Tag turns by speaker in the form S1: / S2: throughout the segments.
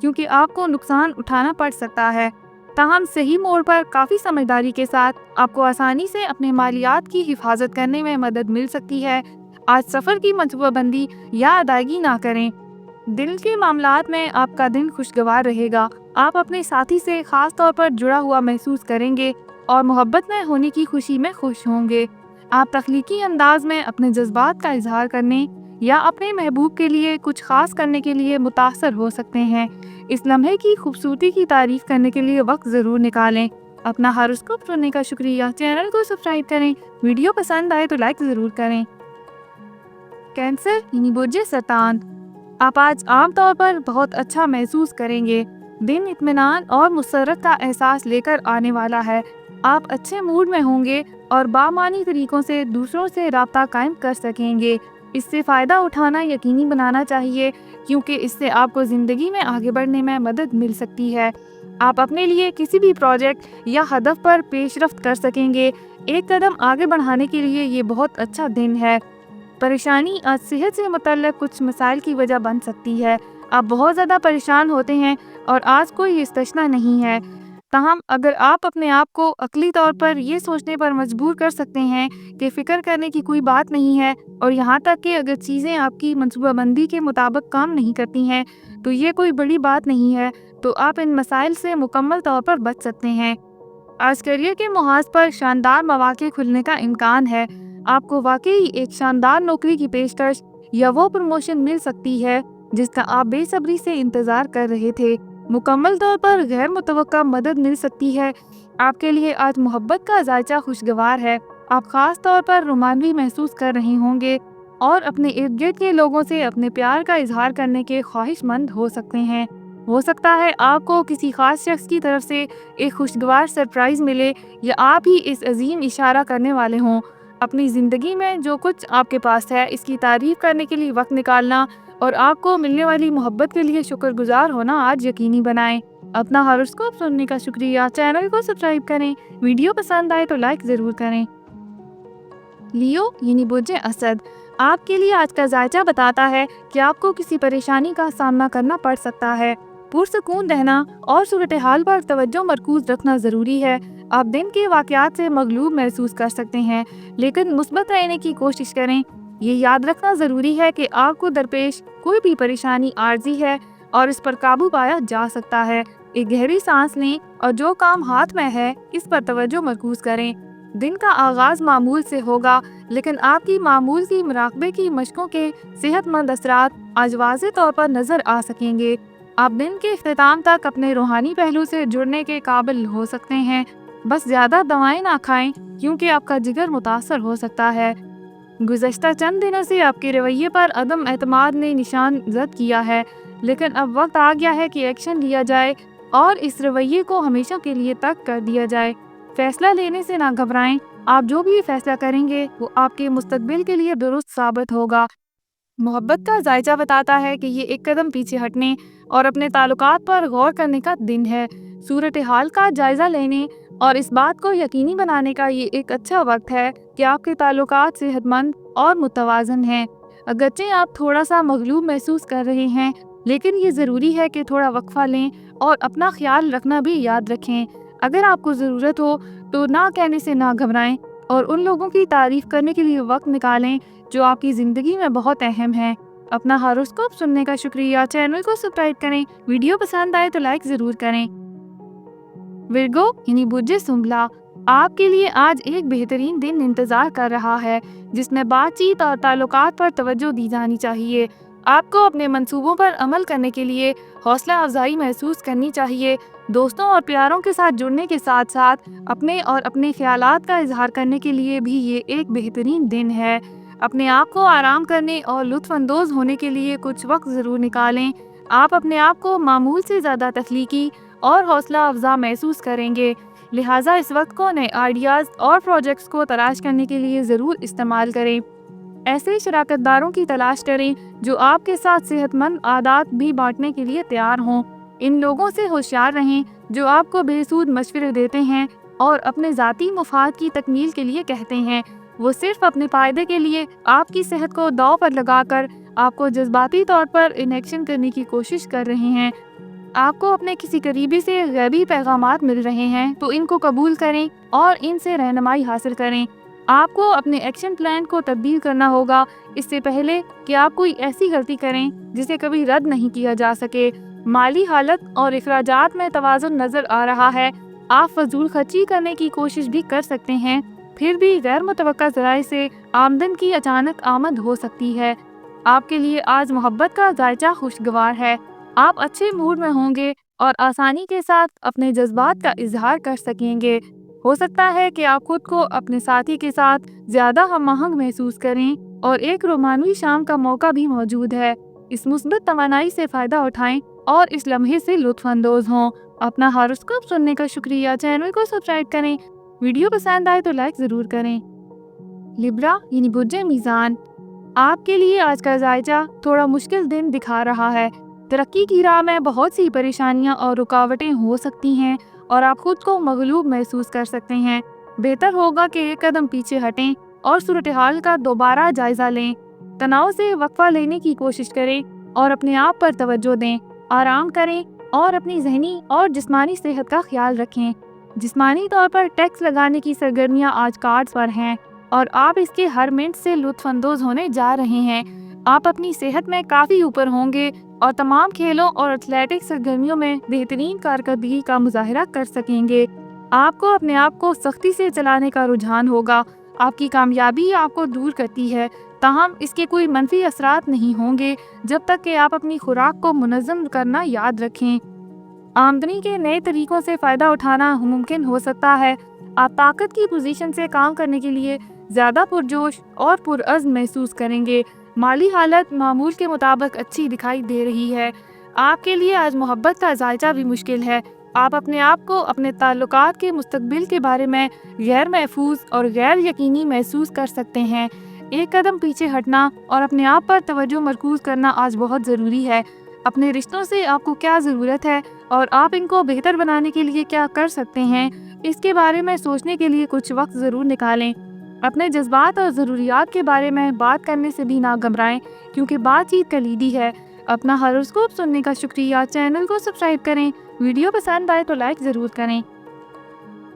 S1: کیونکہ آپ کو نقصان اٹھانا پڑ سکتا ہے۔ تاہم صحیح موڑ پر کافی سمجھداری کے ساتھ آپ کو آسانی سے اپنے مالیات کی حفاظت کرنے میں مدد مل سکتی ہے۔ آج سفر کی منصوبہ بندی یا ادائیگی نہ کریں۔ دل کے معاملات میں آپ کا دن خوشگوار رہے گا۔ آپ اپنے ساتھی سے خاص طور پر جڑا ہوا محسوس کریں گے اور محبت میں ہونے کی خوشی میں خوش ہوں گے۔ آپ تخلیقی انداز میں اپنے جذبات کا اظہار کرنے یا اپنے محبوب کے لیے کچھ خاص کرنے کے لیے متاثر ہو سکتے ہیں۔ اس لمحے کی خوبصورتی کی تعریف کرنے کے لیے وقت ضرور نکالیں۔ اپنا ہاروسکوپ سننے کا شکریہ۔ چینل کو سبسکرائب کریں۔ ویڈیو پسند آئے تو لائک ضرور کریں۔ کینسر یعنی برج سرطان، آپ آج عام طور پر بہت اچھا محسوس کریں گے۔ دن اطمینان اور مسرت کا احساس لے کر آنے والا ہے۔ آپ اچھے موڈ میں ہوں گے اور بامعنی طریقوں سے دوسروں سے رابطہ قائم کر سکیں گے۔ اس سے فائدہ اٹھانا یقینی بنانا چاہیے کیونکہ اس سے آپ کو زندگی میں آگے بڑھنے میں مدد مل سکتی ہے۔ آپ اپنے لیے کسی بھی پروجیکٹ یا ہدف پر پیش رفت کر سکیں گے۔ ایک قدم آگے بڑھانے کے لیے یہ بہت اچھا دن ہے۔ پریشانی آج صحت سے متعلق کچھ مسائل کی وجہ بن سکتی ہے۔ آپ بہت زیادہ پریشان ہوتے ہیں اور آج کوئی استثنا نہیں ہے۔ تاہم اگر آپ اپنے آپ کو عقلی طور پر یہ سوچنے پر مجبور کر سکتے ہیں کہ فکر کرنے کی کوئی بات نہیں ہے، اور یہاں تک کہ اگر چیزیں آپ کی منصوبہ بندی کے مطابق کام نہیں کرتی ہیں تو یہ کوئی بڑی بات نہیں ہے، تو آپ ان مسائل سے مکمل طور پر بچ سکتے ہیں۔ آج کیریئر کے محاذ پر شاندار مواقع کھلنے کا امکان ہے۔ آپ کو واقعی ایک شاندار نوکری کی پیشکش یا وہ پروموشن مل سکتی ہے جس کا آپ بے صبری سے انتظار کر رہے تھے۔ مکمل طور پر غیر متوقع مدد مل سکتی ہے۔ آپ کے لیے آج محبت کا ذائقہ خوشگوار ہے۔ آپ خاص طور پر رومانوی محسوس کر رہے ہوں گے اور اپنے ارد گرد کے لوگوں سے اپنے پیار کا اظہار کرنے کے خواہش مند ہو سکتے ہیں۔ ہو سکتا ہے آپ کو کسی خاص شخص کی طرف سے ایک خوشگوار سرپرائز ملے یا آپ ہی اس عظیم اشارہ کرنے والے ہوں۔ اپنی زندگی میں جو کچھ آپ کے پاس ہے اس کی تعریف کرنے کے لیے وقت نکالنا اور آپ کو ملنے والی محبت کے لیے شکر گزار ہونا آج یقینی بنائیں۔ اپنا ہاروسکوپ سننے کا شکریہ۔ چینل کو سبسکرائب کریں۔ ویڈیو پسند آئے تو لائک ضرور کریں۔ لیو یعنی برج اسد، آپ کے لیے آج کا ذائقہ بتاتا ہے کہ آپ کو کسی پریشانی کا سامنا کرنا پڑ سکتا ہے۔ پرسکون رہنا اور صورتحال پر توجہ مرکوز رکھنا ضروری ہے۔ آپ دن کے واقعات سے مغلوب محسوس کر سکتے ہیں لیکن مثبت رہنے کی کوشش کریں۔ یہ یاد رکھنا ضروری ہے کہ آپ کو درپیش کوئی بھی پریشانی عارضی ہے اور اس پر قابو پایا جا سکتا ہے۔ ایک گہری سانس لیں اور جو کام ہاتھ میں ہے اس پر توجہ مرکوز کریں۔ دن کا آغاز معمول سے ہوگا لیکن آپ کی معمول کی مراقبے کی مشقوں کے صحت مند اثرات آج واضح طور پر نظر آ سکیں گے۔ آپ دن کے اختتام تک اپنے روحانی پہلو سے جڑنے کے قابل ہو سکتے ہیں۔ بس زیادہ دوائیں نہ کھائیں کیونکہ آپ کا جگر متاثر ہو سکتا ہے۔ گزشتہ چند دنوں سے آپ کے رویے پر عدم اعتماد نے نشان زد کیا ہے، لیکن اب وقت آ گیا ہے کہ ایکشن لیا جائے اور اس رویے کو ہمیشہ کے لیے ترک کر دیا جائے۔ فیصلہ لینے سے نہ گھبرائیں۔ آپ جو بھی فیصلہ کریں گے وہ آپ کے مستقبل کے لیے درست ثابت ہوگا۔ محبت کا ذائقہ بتاتا ہے کہ یہ ایک قدم پیچھے ہٹنے اور اپنے تعلقات پر غور کرنے کا دن ہے۔ صورتحال کا جائزہ لینے اور اس بات کو یقینی بنانے کا یہ ایک اچھا وقت ہے کہ آپ کے تعلقات صحت مند اور متوازن ہیں۔ اگرچہ آپ تھوڑا سا مغلوب محسوس کر رہے ہیں لیکن یہ ضروری ہے کہ تھوڑا وقفہ لیں اور اپنا خیال رکھنا بھی یاد رکھیں۔ اگر آپ کو ضرورت ہو تو نہ کہنے سے نہ گھبرائیں اور ان لوگوں کی تعریف کرنے کے لیے وقت نکالیں جو آپ کی زندگی میں بہت اہم ہیں۔ اپنا ہاروسکوپ سننے کا شکریہ۔ چینل کو سبسکرائب کریں۔ ویڈیو پسند آئے تو لائک ضرور کریں۔ ورگو یعنی برج سنبلا، آپ کے لیے آج ایک بہترین دن انتظار کر رہا ہے جس میں بات چیت اور تعلقات پر توجہ دی جانی چاہیے۔ آپ کو اپنے منصوبوں پر عمل کرنے کے لیے حوصلہ افزائی محسوس کرنی چاہیے۔ دوستوں اور پیاروں کے ساتھ جڑنے کے ساتھ ساتھ اپنے اور اپنے خیالات کا اظہار کرنے کے لیے بھی یہ ایک بہترین دن ہے۔ اپنے آپ کو آرام کرنے اور لطف اندوز ہونے کے لیے کچھ وقت ضرور نکالیں۔ آپ اپنے آپ کو معمول سے زیادہ تخلیقی اور حوصلہ افزا محسوس کریں گے، لہٰذا اس وقت کو نئے آئیڈیاز اور پروجیکٹس کو تلاش کرنے کے لیے ضرور استعمال کریں۔ ایسے شراکت داروں کی تلاش کریں جو آپ کے ساتھ صحت مند عادات بھی بانٹنے کے لیے تیار ہوں۔ ان لوگوں سے ہوشیار رہیں جو آپ کو بے سود مشورے دیتے ہیں اور اپنے ذاتی مفاد کی تکمیل کے لیے کہتے ہیں۔ وہ صرف اپنے فائدے کے لیے آپ کی صحت کو داؤ پر لگا کر آپ کو جذباتی طور پر انیکشن کرنے کی کوشش کر رہے ہیں۔ آپ کو اپنے کسی قریبی سے غیبی پیغامات مل رہے ہیں تو ان کو قبول کریں اور ان سے رہنمائی حاصل کریں۔ آپ کو اپنے ایکشن پلان کو تبدیل کرنا ہوگا اس سے پہلے کہ آپ کوئی ایسی غلطی کریں جسے کبھی رد نہیں کیا جا سکے۔ مالی حالت اور اخراجات میں توازن نظر آ رہا ہے۔ آپ فضول خرچی کرنے کی کوشش بھی کر سکتے ہیں، پھر بھی غیر متوقع ذرائع سے آمدن کی اچانک آمد ہو سکتی ہے۔ آپ کے لیے آج محبت کا ذائقہ خوشگوار ہے۔ آپ اچھے موڈ میں ہوں گے اور آسانی کے ساتھ اپنے جذبات کا اظہار کر سکیں گے۔ ہو سکتا ہے کہ آپ خود کو اپنے ساتھی کے ساتھ زیادہ ہم آہنگ محسوس کریں اور ایک رومانوی شام کا موقع بھی موجود ہے۔ اس مثبت توانائی سے فائدہ اٹھائیں اور اس لمحے سے لطف اندوز ہوں۔ اپنا ہاروسکوپ سننے کا شکریہ۔ چینل کو سبسکرائب کریں۔ ویڈیو پسند آئے تو لائک ضرور کریں۔ لبرا یعنی برج میزان، آپ کے لیے آج کا ذائقہ تھوڑا مشکل دن دکھا رہا ہے۔ ترقی کی راہ میں بہت سی پریشانیاں اور رکاوٹیں ہو سکتی ہیں اور آپ خود کو مغلوب محسوس کر سکتے ہیں۔ بہتر ہوگا کہ ایک قدم پیچھے ہٹیں اور صورتحال کا دوبارہ جائزہ لیں۔ تناؤ سے وقفہ لینے کی کوشش کریں اور اپنے آپ پر توجہ دیں۔ آرام کریں اور اپنی ذہنی اور جسمانی صحت کا خیال رکھیں۔ جسمانی طور پر ٹیکس لگانے کی سرگرمیاں آج کارڈز پر ہیں اور آپ اس کے ہر منٹ سے لطف اندوز ہونے جا رہے ہیں۔ آپ اپنی صحت میں کافی اوپر ہوں گے اور تمام کھیلوں اور ایتھلیٹک سرگرمیوں میں بہترین کارکردگی کا مظاہرہ کر سکیں گے۔ آپ کو اپنے آپ کو سختی سے چلانے کا رجحان ہوگا۔ آپ کی کامیابی آپ کو دور کرتی ہے، تاہم اس کے کوئی منفی اثرات نہیں ہوں گے جب تک کہ آپ اپنی خوراک کو منظم کرنا یاد رکھیں۔ آمدنی کے نئے طریقوں سے فائدہ اٹھانا ممکن ہو سکتا ہے۔ آپ طاقت کی پوزیشن سے کام کرنے کے لیے زیادہ پرجوش اور پرعزم محسوس کریں گے۔ مالی حالت معمول کے مطابق اچھی دکھائی دے رہی ہے۔ آپ کے لیے آج محبت کا ذائقہ بھی مشکل ہے۔ آپ اپنے آپ کو اپنے تعلقات کے مستقبل کے بارے میں غیر محفوظ اور غیر یقینی محسوس کر سکتے ہیں۔ ایک قدم پیچھے ہٹنا اور اپنے آپ پر توجہ مرکوز کرنا آج بہت ضروری ہے۔ اپنے رشتوں سے آپ کو کیا ضرورت ہے اور آپ ان کو بہتر بنانے کے لیے کیا کر سکتے ہیں، اس کے بارے میں سوچنے کے لیے کچھ وقت ضرور نکالیں۔ اپنے جذبات اور ضروریات کے بارے میں بات کرنے سے بھی نہ گھبرائیں، کیونکہ بات چیت کلیدی ہے۔ اپنا ہاروسکوپ سننے کا شکریہ۔ چینل کو سبسکرائب کریں۔ ویڈیو پسند آئے تو لائک ضرور کریں۔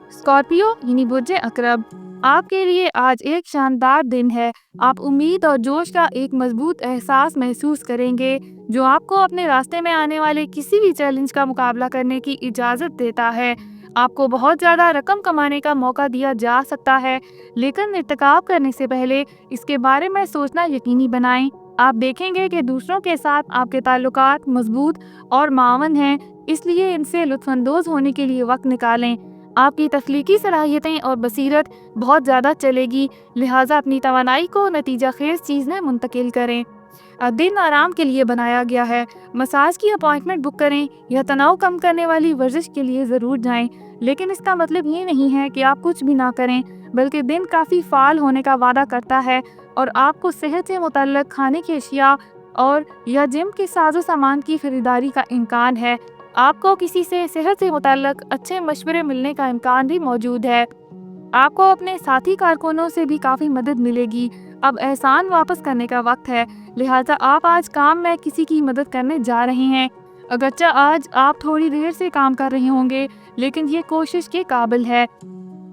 S1: اسکارپیو یعنی برج عقرب، آپ کے لیے آج ایک شاندار دن ہے۔ آپ امید اور جوش کا ایک مضبوط احساس محسوس کریں گے جو آپ کو اپنے راستے میں آنے والے کسی بھی چیلنج کا مقابلہ کرنے کی اجازت دیتا ہے۔ آپ کو بہت زیادہ رقم کمانے کا موقع دیا جا سکتا ہے، لیکن ارتکاب کرنے سے پہلے اس کے بارے میں سوچنا یقینی بنائیں۔ آپ دیکھیں گے کہ دوسروں کے ساتھ آپ کے تعلقات مضبوط اور معاون ہیں، اس لیے ان سے لطف اندوز ہونے کے لیے وقت نکالیں۔ آپ کی تخلیقی صلاحیتیں اور بصیرت بہت زیادہ چلے گی، لہٰذا اپنی توانائی کو نتیجہ خیز چیز میں منتقل کریں۔ دن آرام کے لیے بنایا گیا ہے۔ مساج کی اپائنٹمنٹ بک کریں یا تناؤ کم کرنے والی ورزش کے لیے ضرور جائیں، لیکن اس کا مطلب یہ نہیں ہے کہ آپ کچھ بھی نہ کریں، بلکہ دن کافی فعال ہونے کا وعدہ کرتا ہے اور آپ کو صحت سے متعلق کھانے کی اشیاء اور یا جم کے ساز و سامان کی خریداری کا امکان ہے۔ آپ کو کسی سے صحت سے متعلق اچھے مشورے ملنے کا امکان بھی موجود ہے۔ آپ کو اپنے ساتھی کارکنوں سے بھی کافی مدد ملے گی۔ اب احسان واپس کرنے کا وقت ہے، لہٰذا آپ آج کام میں کسی کی مدد کرنے جا رہے ہیں۔ اگرچہ آج آپ تھوڑی دیر سے کام کر رہے ہوں گے، لیکن یہ کوشش کے قابل ہے۔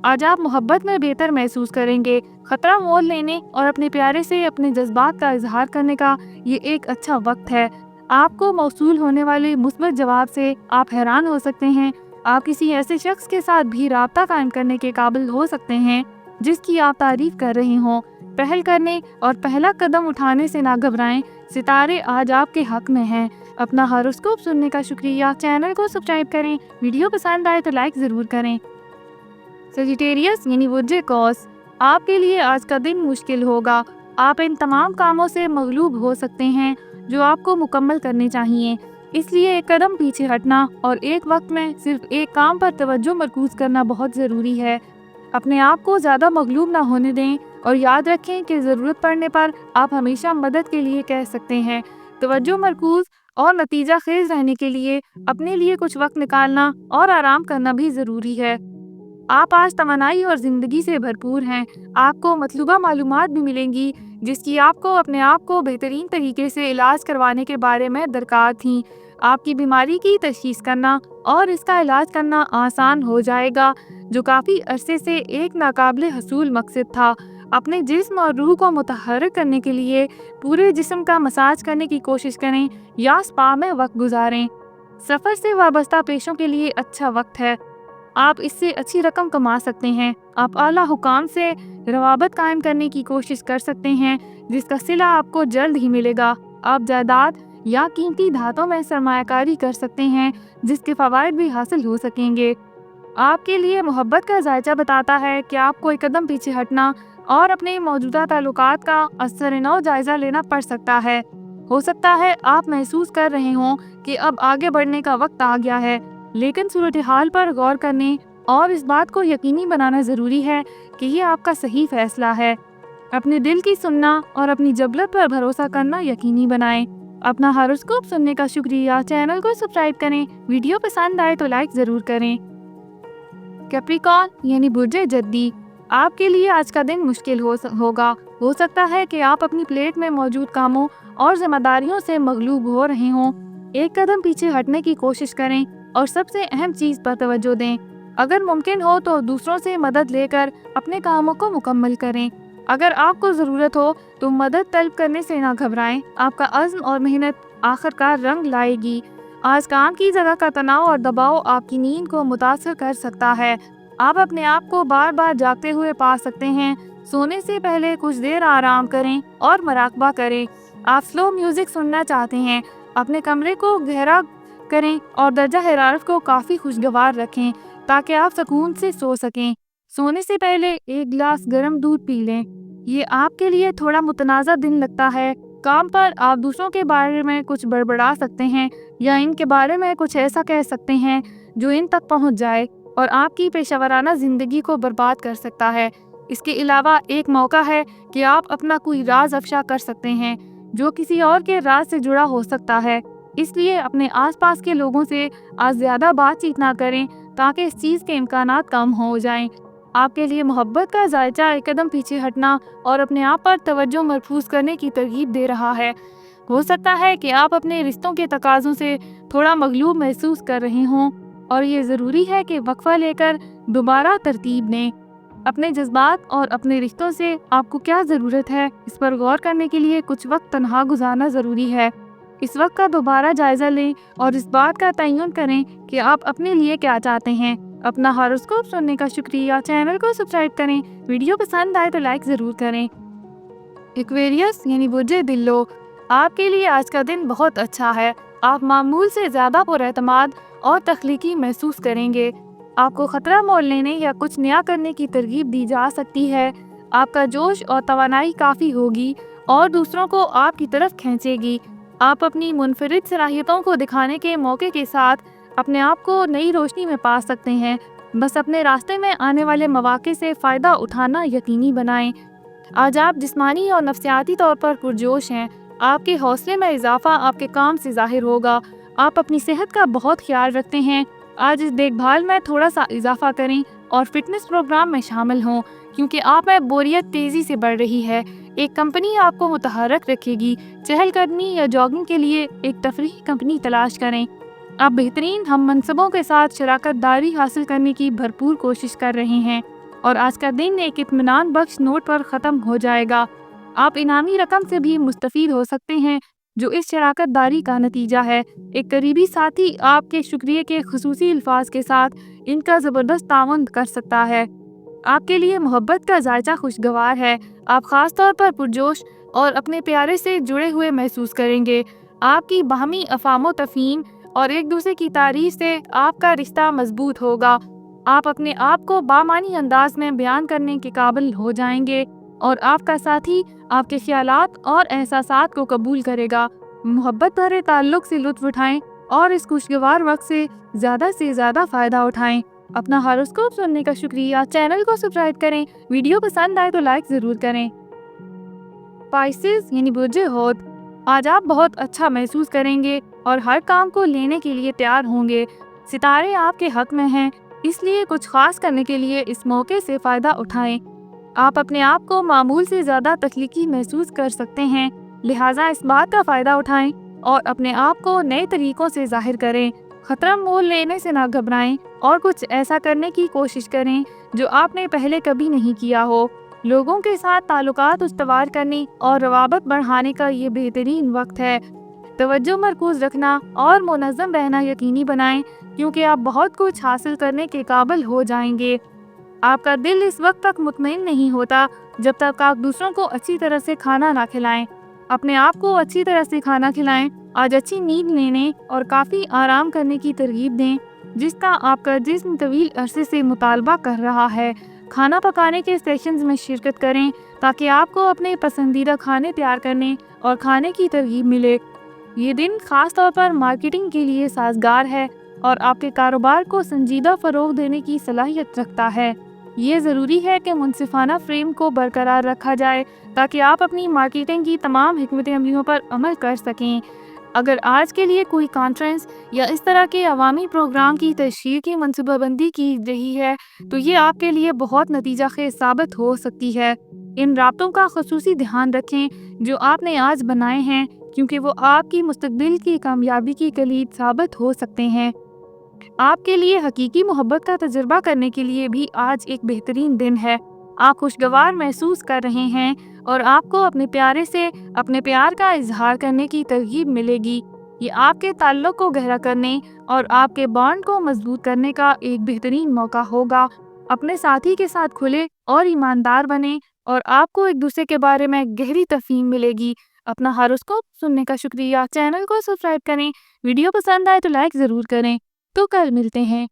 S1: آج آپ محبت میں بہتر محسوس کریں گے۔ خطرہ مول لینے اور اپنے پیارے سے اپنے جذبات کا اظہار کرنے کا یہ ایک اچھا وقت ہے۔ آپ کو موصول ہونے والے مثبت جواب سے آپ حیران ہو سکتے ہیں۔ آپ کسی ایسے شخص کے ساتھ بھی رابطہ قائم کرنے کے قابل ہو سکتے ہیں جس کی آپ تعریف کر رہے ہوں۔ پہل کرنے اور پہلا قدم اٹھانے سے نہ گھبرائیں، ستارے آج آپ کے حق میں ہیں۔ اپنا ہاروسکوپ سننے کا شکریہ۔ چینل کو سبسکرائب کریں۔ ویڈیو پسند آئے تو لائک ضرور کریں۔ سیجیٹیریس یعنی برج قوس، آپ کے لیے آج کا دن مشکل ہوگا۔ آپ ان تمام کاموں سے مغلوب ہو سکتے ہیں جو آپ کو مکمل کرنے چاہیے، اس لیے ایک قدم پیچھے ہٹنا اور ایک وقت میں صرف ایک کام پر توجہ مرکوز کرنا بہت ضروری ہے۔ اپنے آپ کو زیادہ مغلوب نہ ہونے دیں اور یاد رکھیں کہ ضرورت پڑنے پر آپ ہمیشہ مدد کے لیے کہہ سکتے ہیں۔ توجہ مرکوز اور نتیجہ خیز رہنے کے لیے اپنے لیے کچھ وقت نکالنا اور آرام کرنا بھی ضروری ہے۔ آپ آج توانائی اور زندگی سے بھرپور ہیں۔ آپ کو مطلوبہ معلومات بھی ملیں گی جس کی آپ کو اپنے آپ کو بہترین طریقے سے علاج کروانے کے بارے میں درکار تھیں۔ آپ کی بیماری کی تشخیص کرنا اور اس کا علاج کرنا آسان ہو جائے گا، جو کافی عرصے سے ایک ناقابل حصول مقصد تھا۔ اپنے جسم اور روح کو متحرک کرنے کے لیے پورے جسم کا مساج کرنے کی کوشش کریں یا سپا میں وقت گزاریں۔ سفر سے وابستہ پیشوں کے لیے اچھا وقت ہے، آپ اس سے اچھی رقم کما سکتے ہیں۔ آپ اعلیٰ حکام سے روابط قائم کرنے کی کوشش کر سکتے ہیں، جس کا صلہ آپ کو جلد ہی ملے گا۔ آپ جائیداد یا قیمتی دھاتوں میں سرمایہ کاری کر سکتے ہیں، جس کے فوائد بھی حاصل ہو سکیں گے۔ آپ کے لیے محبت کا ذائقہ بتاتا ہے کہ آپ کو ایک قدم پیچھے ہٹنا اور اپنے موجودہ تعلقات کا ازسر نو جائزہ لینا پڑ سکتا ہے۔ ہو سکتا ہے آپ محسوس کر رہے ہوں کہ اب آگے بڑھنے کا وقت آ گیا ہے، لیکن صورتحال پر غور کرنے اور اس بات کو یقینی بنانا ضروری ہے کہ یہ آپ کا صحیح فیصلہ ہے۔ اپنے دل کی سننا اور اپنی جبلت پر بھروسہ کرنا یقینی بنائیں۔ اپنا ہاروسکوپ سننے کا شکریہ۔ چینل کو سبسکرائب کریں۔ ویڈیو پسند آئے تو لائک ضرور کریں۔ کیپریکون یعنی برج جدی، آپ کے لیے آج کا دن مشکل ہوگا۔ ہو سکتا ہے کہ آپ اپنی پلیٹ میں موجود کاموں اور ذمہ داریوں سے مغلوب ہو رہے ہوں۔ ایک قدم پیچھے ہٹنے کی کوشش کریں اور سب سے اہم چیز پر توجہ دیں۔ اگر ممکن ہو تو دوسروں سے مدد لے کر اپنے کاموں کو مکمل کریں۔ اگر آپ کو ضرورت ہو تو مدد طلب کرنے سے نہ گھبرائیں، آپ کا عزم اور محنت آخر کار رنگ لائے گی۔ آج کام کی جگہ کا تناؤ اور دباؤ آپ کی نیند کو متاثر کر سکتا ہے۔ آپ اپنے آپ کو بار بار جاگتے ہوئے پا سکتے ہیں۔ سونے سے پہلے کچھ دیر آرام کریں اور مراقبہ کریں۔ آپ سلو میوزک سننا چاہتے ہیں، اپنے کمرے کو گہرا کریں اور درجہ حرارت کو کافی خوشگوار رکھیں تاکہ آپ سکون سے سو سکیں۔ سونے سے پہلے ایک گلاس گرم دودھ پی لیں۔ یہ آپ کے لیے تھوڑا متنازع دن لگتا ہے۔ کام پر آپ دوسروں کے بارے میں کچھ بڑبڑا سکتے ہیں یا ان کے بارے میں کچھ ایسا کہہ سکتے ہیں جو ان تک پہنچ جائے اور آپ کی پیشہ ورانہ زندگی کو برباد کر سکتا ہے۔ اس کے علاوہ ایک موقع ہے کہ آپ اپنا کوئی راز افشا کر سکتے ہیں جو کسی اور کے راز سے جڑا ہو سکتا ہے۔ اس لیے اپنے آس پاس کے لوگوں سے آج زیادہ بات چیت نہ کریں تاکہ اس چیز کے امکانات کم ہو جائیں۔ آپ کے لیے محبت کا ذائقہ ایک قدم پیچھے ہٹنا اور اپنے آپ پر توجہ مرکوز کرنے کی ترغیب دے رہا ہے۔ ہو سکتا ہے کہ آپ اپنے رشتوں کے تقاضوں سے تھوڑا مغلوب محسوس کر رہے ہوں اور یہ ضروری ہے کہ وقفہ لے کر دوبارہ ترتیب دیں۔ اپنے جذبات اور اپنے رشتوں سے آپ کو کیا ضرورت ہے، اس پر غور کرنے کے لیے کچھ وقت تنہا گزارنا ضروری ہے۔ اس وقت کا دوبارہ جائزہ لیں اور اس بات کا تعین کریں کہ آپ اپنے لیے کیا چاہتے ہیں۔ اپنا ہاروسکوپ سننے کا شکریہ۔ چینل کو سبسکرائب کریں۔ ویڈیو پسند آئے تو لائک ضرور کریں۔ ایکویریس یعنی برج دلو، آپ کے لیے آج کا دن بہت اچھا ہے۔ آپ معمول سے زیادہ پر اعتماد اور تخلیقی محسوس کریں گے۔ آپ کو خطرہ مول لینے یا کچھ نیا کرنے کی ترغیب دی جا سکتی ہے۔ آپ کا جوش اور توانائی کافی ہوگی اور دوسروں کو آپ کی طرف کھینچے گی۔ آپ اپنی منفرد صلاحیتوں کو دکھانے کے موقع کے ساتھ اپنے آپ کو نئی روشنی میں پا سکتے ہیں۔ بس اپنے راستے میں آنے والے مواقع سے فائدہ اٹھانا یقینی بنائیں۔ آج آپ جسمانی اور نفسیاتی طور پر پرجوش ہیں۔ آپ کے حوصلے میں اضافہ آپ کے کام سے ظاہر ہوگا۔ آپ اپنی صحت کا بہت خیال رکھتے ہیں۔ آج اس دیکھ بھال میں تھوڑا سا اضافہ کریں اور فٹنس پروگرام میں شامل ہوں، کیونکہ آپ میں بوریت تیزی سے بڑھ رہی ہے۔ ایک کمپنی آپ کو متحرک رکھے گی۔ چہل قدمی یا جاگنگ کے لیے ایک تفریحی کمپنی تلاش کریں۔ آپ بہترین ہم منصبوں کے ساتھ شراکت داری حاصل کرنے کی بھرپور کوشش کر رہے ہیں اور آج کا دن ایک اطمینان بخش نوٹ پر ختم ہو جائے گا۔ آپ انعامی رقم سے بھی مستفید ہو سکتے ہیں جو اس شراکت داری کا نتیجہ ہے۔ ایک قریبی ساتھی آپ کے شکریہ کے خصوصی الفاظ کے ساتھ ان کا زبردست تعاون کر سکتا ہے۔ آپ کے لیے محبت کا ذائقہ خوشگوار ہے۔ آپ خاص طور پر پرجوش اور اپنے پیارے سے جڑے ہوئے محسوس کریں گے۔ آپ کی باہمی افہام و تفہیم اور ایک دوسرے کی تعریف سے آپ کا رشتہ مضبوط ہوگا۔ آپ اپنے آپ کو بامعنی انداز میں بیان کرنے کے قابل ہو جائیں گے اور آپ کا ساتھی آپ کے خیالات اور احساسات کو قبول کرے گا۔ محبت بھرے تعلق سے لطف اٹھائیں اور اس خوشگوار وقت سے زیادہ فائدہ اٹھائیں۔ اپنا ہاروسکوپ سننے کا شکریہ۔ چینل کو سبسکرائب کریں۔ ویڈیو پسند آئے تو لائک ضرور کریں۔ پائسز یعنی برج حوت، آج آپ بہت اچھا محسوس کریں گے اور ہر کام کو لینے کے لیے تیار ہوں گے۔ ستارے آپ کے حق میں ہیں، اس لیے کچھ خاص کرنے کے لیے اس موقع سے فائدہ اٹھائیں۔ آپ اپنے آپ کو معمول سے زیادہ تخلیقی محسوس کر سکتے ہیں، لہٰذا اس بات کا فائدہ اٹھائیں اور اپنے آپ کو نئے طریقوں سے ظاہر کریں۔ خطرہ مول لینے سے نہ گھبرائیں اور کچھ ایسا کرنے کی کوشش کریں جو آپ نے پہلے کبھی نہیں کیا ہو۔ لوگوں کے ساتھ تعلقات استوار کرنے اور روابط بڑھانے کا یہ بہترین وقت ہے۔ توجہ مرکوز رکھنا اور منظم رہنا یقینی بنائیں، کیونکہ آپ بہت کچھ حاصل کرنے کے قابل ہو جائیں گے۔ آپ کا دل اس وقت تک مطمئن نہیں ہوتا جب تک آپ دوسروں کو اچھی طرح سے کھانا نہ کھلائیں۔ اپنے آپ کو اچھی طرح سے کھانا کھلائیں، آج اچھی نیند لینے اور کافی آرام کرنے کی ترغیب دیں، جس کا آپ کا جسم طویل عرصے سے مطالبہ کر رہا ہے۔ کھانا پکانے کے سیشنز میں شرکت کریں تاکہ آپ کو اپنے پسندیدہ کھانے تیار کرنے اور کھانے کی ترغیب ملے۔ یہ دن خاص طور پر مارکیٹنگ کے لیے سازگار ہے اور آپ کے کاروبار کو سنجیدہ فروغ دینے کی صلاحیت رکھتا ہے۔ یہ ضروری ہے کہ منصفانہ فریم کو برقرار رکھا جائے تاکہ آپ اپنی مارکیٹنگ کی تمام حکمت عملیوں پر عمل کر سکیں۔ اگر آج کے لیے کوئی کانفرنس یا اس طرح کے عوامی پروگرام کی تشہیر کی منصوبہ بندی کی رہی ہے تو یہ آپ کے لیے بہت نتیجہ خیز ثابت ہو سکتی ہے۔ ان رابطوں کا خصوصی دھیان رکھیں جو آپ نے آج بنائے ہیں، کیونکہ وہ آپ کی مستقبل کی کامیابی کی کلید ثابت ہو سکتے ہیں۔ آپ کے لیے حقیقی محبت کا تجربہ کرنے کے لیے بھی آج ایک بہترین دن ہے۔ آپ خوشگوار محسوس کر رہے ہیں اور آپ کو اپنے پیارے سے اپنے پیار کا اظہار کرنے کی ترغیب ملے گی۔ یہ آپ کے تعلق کو گہرا کرنے اور آپ کے بانڈ کو مضبوط کرنے کا ایک بہترین موقع ہوگا۔ اپنے ساتھی کے ساتھ کھلے اور ایماندار بنیں اور آپ کو ایک دوسرے کے بارے میں گہری تفہیم ملے گی۔ اپنا ہاروسکوپ سننے کا شکریہ۔ چینل کو سبسکرائب کریں۔ ویڈیو پسند آئے تو لائک ضرور کریں۔ تو کل ملتے ہیں۔